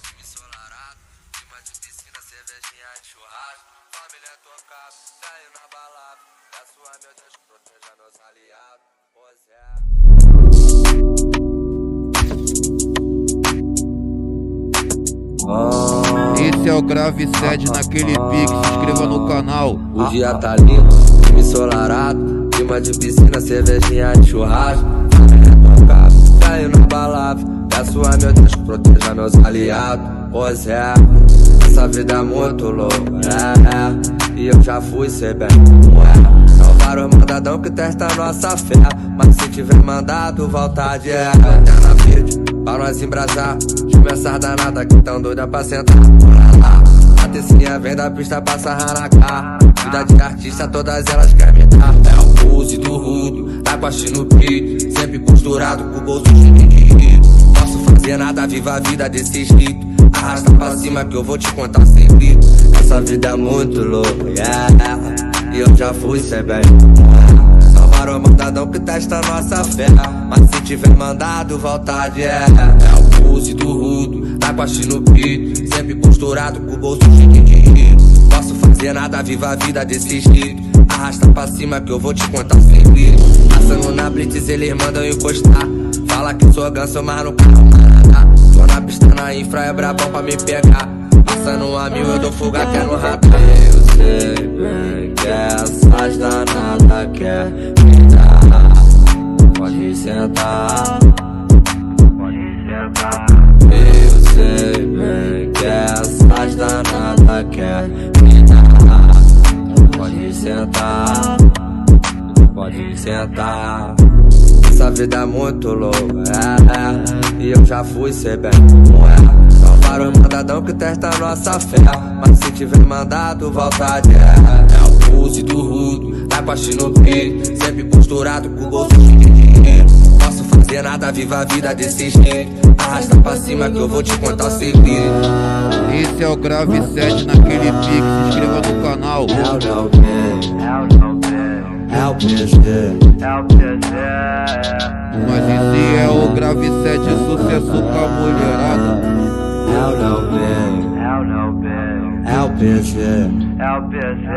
time ensolarado, clima de piscina, cervejinha de churrasco, família tocada, saiu na balada, peço a meu Deus que proteja meus aliados, pois é. Esse é o Grave 7 naquele pique, se inscreva no canal. O dia tá lindo, time ensolarado, clima de piscina, cervejinha de churrasco, família tocada, saiu na balada, peço a meu Deus que proteja meus aliados, pois é. Essa vida é muito louca, e eu já fui ser bem, São vários mandadão que testa nossa fé, mas se tiver mandado, volta de até na vídeo, pra nós embrasar. Chama essas danadas que tão doida pra sentar. A tecinha vem da pista pra sarrar na cara. Vida de artista, todas elas querem me dar. É o pose do rudo, tá com a no peito, sempre posturado com o bolso cheio de dinheiro. Posso fazer nada, viva a vida desse jeito. Arrasta pra cima que eu vou te contar sem grito. Essa vida é muito louca, e eu já fui ser bem. São vários mandadão que testa nossa fé, mas se tiver mandado, volta de é o pose do rudo, tá com a no peito, sempre posturado com o bolso cheio de dinheiro. Posso fazer nada, viva a vida desse jeito. Arrasta pra cima que eu vou te contar sem grito. Passando na blitz, eles mandam encostar. Fala que sou ganso, mas no carro nada. Tô na pista na infra, é brabão pra me pegar. Passando a mil, eu dou fuga até no radar. Eu sei bem que essas danadas quer me dar. Pode sentar, pode sentar. Eu sei bem que essas danadas quer me dar. Pode sentar, pode sentar. Essa vida é muito louca, e eu já fui ser bem, São vários mandadão que testa nossa fé, mas se tiver mandado, volta de é o pose do rudo, tá com a no peito, sempre posturado com o bolso cheio de dinheiro. Posso fazer nada, viva a vida desse jeito. Arrasta pra cima que eu vou te contar o segredo. Esse é o Grave 7 naquele pique, se inscreva no canal. É o PG. Mas esse é o Grave 7, sucesso com a mulherada. É o PG. É o PG.